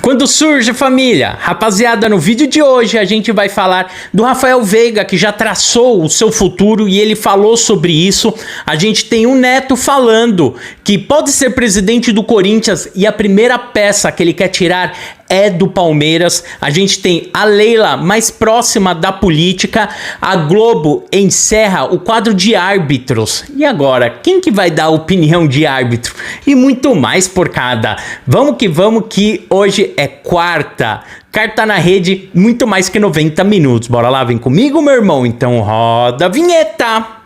Quando surge, família? Rapaziada, no vídeo de hoje a gente vai falar do Rafael Veiga, que já traçou o seu futuro e ele falou sobre isso. A gente tem um neto falando que pode ser presidente do Corinthians e a primeira peça que ele quer tirar é do Palmeiras. A gente tem a Leila mais próxima da política. A Globo encerra o quadro de árbitros. E agora, quem que vai dar a opinião de árbitro? E muito mais, porcada. Vamos que hoje é quarta. Carta na rede, muito mais que 90 minutos. Bora lá, vem comigo, meu irmão. Então roda a vinheta.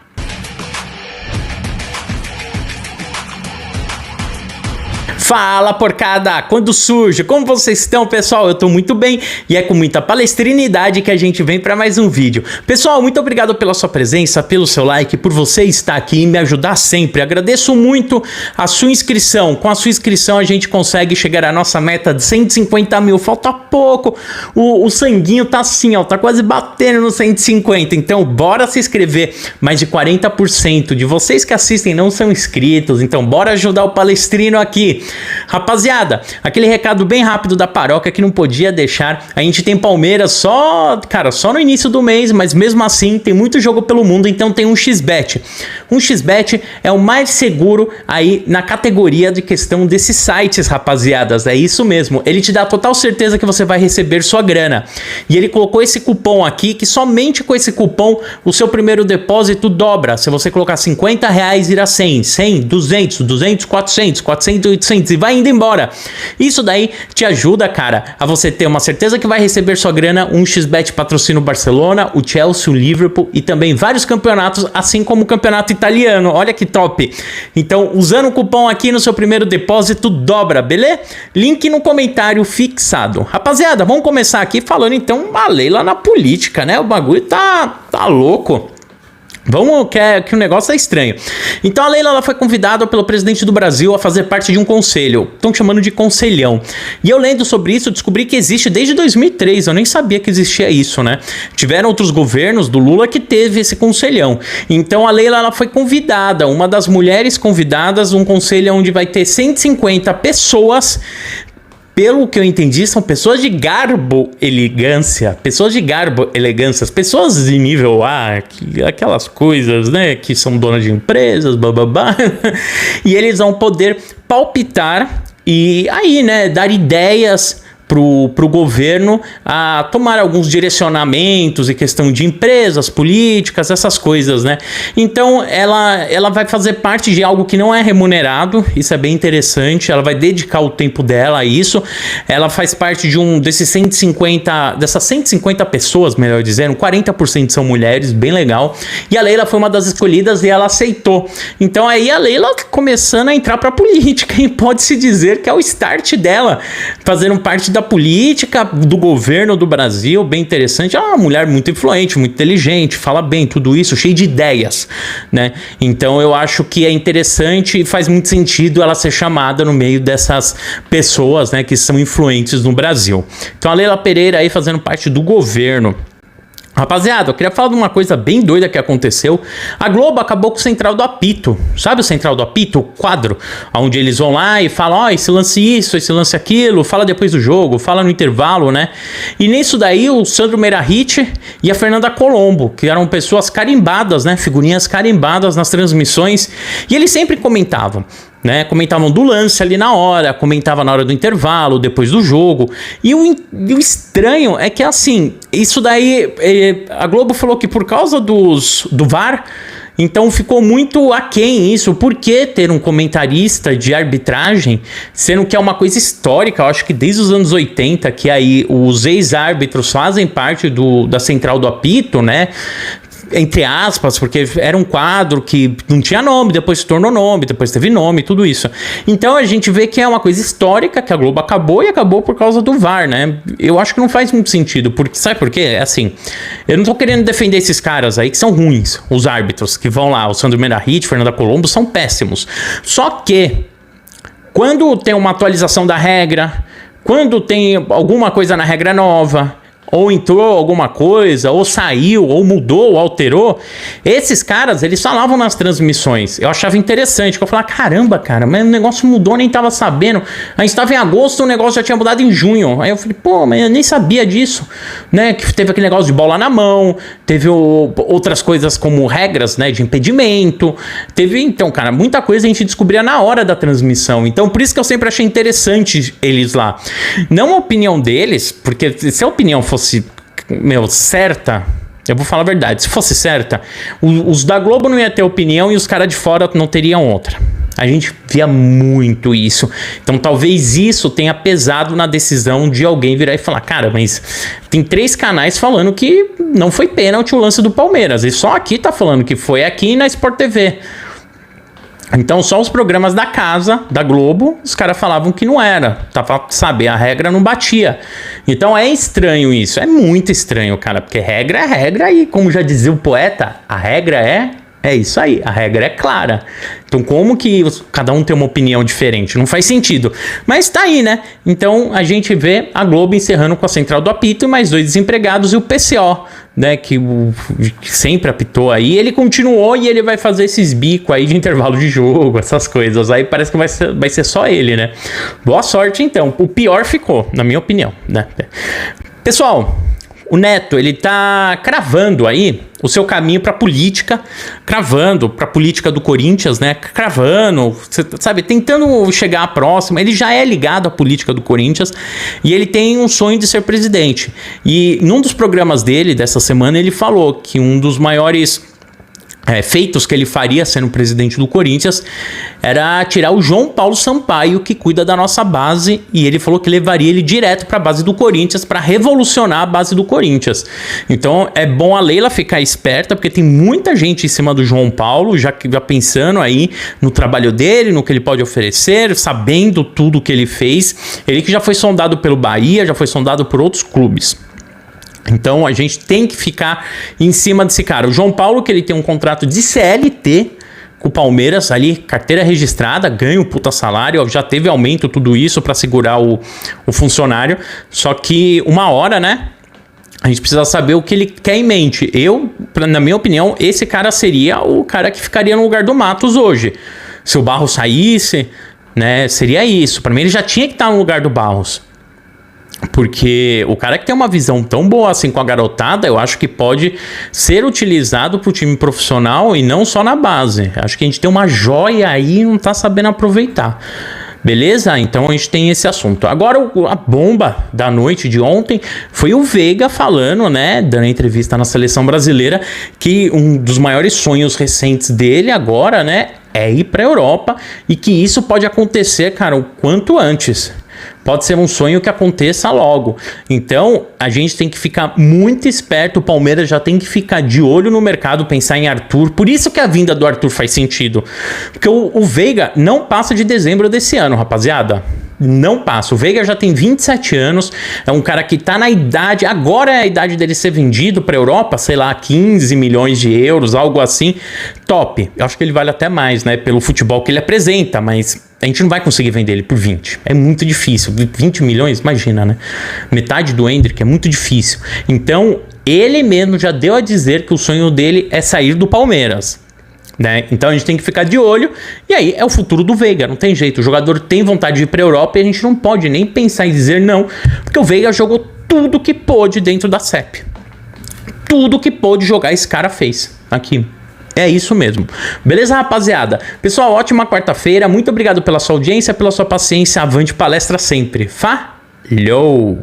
Fala, porcada! Quando surge? Como vocês estão, pessoal? Eu tô muito bem e é com muita palestrinidade que a gente vem para mais um vídeo. Pessoal, muito obrigado pela sua presença, pelo seu like, por você estar aqui e me ajudar sempre. Agradeço muito a sua inscrição. Com a sua inscrição a gente consegue chegar à nossa meta de 150 mil. Falta pouco. O sanguinho tá assim, ó, tá quase batendo no 150. Então, bora se inscrever. Mais de 40% de vocês que assistem não são inscritos. Então, bora ajudar o palestrino aqui. Rapaziada, aquele recado bem rápido da paróquia que não podia deixar. A gente tem Palmeiras só no início do mês, mas mesmo assim tem muito jogo pelo mundo, então tem um XBet. Um XBet é o mais seguro aí na categoria de questão desses sites, rapaziadas. É isso mesmo, ele te dá total certeza que você vai receber sua grana. E ele colocou esse cupom aqui, que somente com esse cupom o seu primeiro depósito dobra. Se você colocar 50 reais, irá 100, 100, 200, 200, 400, 400, 800 e vai indo embora. Isso daí te ajuda, cara, a você ter uma certeza que vai receber sua grana. Um XBet patrocina o Barcelona, o Chelsea, o Liverpool e também vários campeonatos, assim como o campeonato italiano. Olha que top. Então, usando o cupom aqui no seu primeiro depósito, dobra, beleza? Link no comentário fixado. Rapaziada, vamos começar aqui falando então a Leila na política, né? O bagulho tá louco. Vamos, que o negócio é estranho. Então a Leila ela foi convidada pelo presidente do Brasil a fazer parte de um conselho. Estão chamando de conselhão. E eu lendo sobre isso, descobri que existe desde 2003. Eu nem sabia que existia isso, né? Tiveram outros governos do Lula que teve esse conselhão. Então a Leila ela foi convidada, uma das mulheres convidadas, um conselho onde vai ter 150 pessoas. Pelo que eu entendi, são pessoas de garbo, elegância, pessoas de garbo, elegâncias, pessoas de nível A, aquelas coisas, né, que são donas de empresas, bababá, e eles vão poder palpitar e aí, né, dar ideias pro governo a tomar alguns direcionamentos em questão de empresas, políticas, essas coisas, né? Então, ela vai fazer parte de algo que não é remunerado, isso é bem interessante, ela vai dedicar o tempo dela a isso, ela faz parte de dessas 150 pessoas, melhor dizendo, 40% são mulheres, bem legal, e a Leila foi uma das escolhidas e ela aceitou. Então, aí a Leila começando a entrar pra política, e pode-se dizer que é o start dela, fazendo parte da política, do governo do Brasil, bem interessante. Ela é uma mulher muito influente, muito inteligente, fala bem, tudo isso, cheio de ideias, né? Então eu acho que é interessante e faz muito sentido ela ser chamada no meio dessas pessoas, né, que são influentes no Brasil. Então a Leila Pereira aí fazendo parte do governo. Rapaziada, eu queria falar de uma coisa bem doida que aconteceu. A Globo acabou com o Central do Apito. Sabe o Central do Apito? O quadro onde eles vão lá e falam, ó, esse lance isso, esse lance aquilo, fala depois do jogo, fala no intervalo, né? E nisso daí o Sandro Meirahit e a Fernanda Colombo, que eram pessoas carimbadas, né? Figurinhas carimbadas nas transmissões. E eles sempre comentavam, né? Comentavam do lance ali na hora, comentava na hora do intervalo, depois do jogo. E o estranho é que, assim, isso daí, a Globo falou que por causa do VAR, então ficou muito aquém isso. Por que ter um comentarista de arbitragem, sendo que é uma coisa histórica? Eu acho que desde os anos 80, que aí os ex-árbitros fazem parte da Central do Apito, né? Entre aspas, porque era um quadro que não tinha nome, depois se tornou nome, depois teve nome, tudo isso. Então a gente vê que é uma coisa histórica que a Globo acabou e acabou por causa do VAR, né? Eu acho que não faz muito sentido, porque sabe por quê? É assim, eu não tô querendo defender esses caras aí que são ruins, os árbitros que vão lá, o Sandro Meirahit, Fernanda Colombo, são péssimos. Só que quando tem uma atualização da regra, quando tem alguma coisa na regra nova, ou entrou alguma coisa, ou saiu, ou mudou, ou alterou, esses caras, eles falavam nas transmissões. Eu achava interessante, que eu falava, caramba, cara, mas o negócio mudou, nem tava sabendo. A gente tava em agosto, o negócio já tinha mudado em junho. Aí eu falei, pô, mas eu nem sabia disso, né? Que teve aquele negócio de bola na mão, teve outras coisas como regras, né, de impedimento. Teve, então, cara, muita coisa a gente descobria na hora da transmissão. Então, por isso que eu sempre achei interessante eles lá. Não a opinião deles, porque se a opinião fosse, certa, eu vou falar a verdade, se fosse certa, os da Globo não ia ter opinião e os caras de fora não teriam outra. A gente via muito isso. Então talvez isso tenha pesado na decisão de alguém virar e falar, cara, mas tem 3 canais falando que não foi pênalti o lance do Palmeiras, e só aqui tá falando que foi, aqui na Sport TV. Então só os programas da casa, da Globo, os caras falavam que não era. Tava, sabe, a regra não batia. Então é estranho isso, é muito estranho, cara, porque regra é regra e, como já dizia o poeta, a regra é isso aí, a regra é clara. Então como que cada um tem uma opinião diferente? Não faz sentido. Mas tá aí, né? Então a gente vê a Globo encerrando com a central do apito e mais 2 desempregados, e o PCO, né, que sempre apitou aí, ele continuou e ele vai fazer esses bicos aí de intervalo de jogo, essas coisas. Aí parece que vai ser só ele, né? Boa sorte, então. O pior ficou, na minha opinião, né? Pessoal, o Neto, ele tá cravando aí o seu caminho pra política, cravando pra política do Corinthians, né? Cravando, sabe, tentando chegar à próxima. Ele já é ligado à política do Corinthians e ele tem um sonho de ser presidente. E num dos programas dele, dessa semana, ele falou que um dos maiores feitos que ele faria sendo presidente do Corinthians era tirar o João Paulo Sampaio, que cuida da nossa base, e ele falou que levaria ele direto para a base do Corinthians para revolucionar a base do Corinthians. Então é bom a Leila ficar esperta, porque tem muita gente em cima do João Paulo já pensando aí no trabalho dele, no que ele pode oferecer, sabendo tudo que ele fez. Ele que já foi sondado pelo Bahia, já foi sondado por outros clubes. Então a gente tem que ficar em cima desse cara. O João Paulo, que ele tem um contrato de CLT com o Palmeiras ali, carteira registrada, ganha um puta salário, já teve aumento, tudo isso para segurar o funcionário. Só que uma hora, né, a gente precisa saber o que ele quer em mente. Na minha opinião, esse cara seria o cara que ficaria no lugar do Matos hoje. Se o Barros saísse, né, seria isso. Para mim ele já tinha que estar no lugar do Barros. Porque o cara que tem uma visão tão boa assim com a garotada, eu acho que pode ser utilizado para o time profissional e não só na base. Acho que a gente tem uma joia aí e não tá sabendo aproveitar. Beleza? Então a gente tem esse assunto. Agora a bomba da noite de ontem foi o Veiga falando, né, dando entrevista na Seleção Brasileira, que um dos maiores sonhos recentes dele agora, né, é ir para a Europa, e que isso pode acontecer, cara, o quanto antes. Pode ser um sonho que aconteça logo. Então, a gente tem que ficar muito esperto. O Palmeiras já tem que ficar de olho no mercado, pensar em Arthur. Por isso que a vinda do Arthur faz sentido. Porque o Veiga não passa de dezembro desse ano, rapaziada. Não passa. O Veiga já tem 27 anos. É um cara que tá na idade... Agora é a idade dele ser vendido pra Europa. Sei lá, 15 milhões de euros, algo assim. Top. Eu acho que ele vale até mais, né? Pelo futebol que ele apresenta, mas... a gente não vai conseguir vender ele por 20. É muito difícil. 20 milhões, imagina, né? Metade do Endrick é muito difícil. Então, ele mesmo já deu a dizer que o sonho dele é sair do Palmeiras, né? Então a gente tem que ficar de olho. E aí é o futuro do Veiga, não tem jeito. O jogador tem vontade de ir pra Europa e a gente não pode nem pensar em dizer não, porque o Veiga jogou tudo que pôde dentro da CEP. Tudo que pôde jogar, esse cara fez aqui. É isso mesmo. Beleza, rapaziada? Pessoal, ótima quarta-feira. Muito obrigado pela sua audiência, pela sua paciência. Avante palestra sempre. Falou!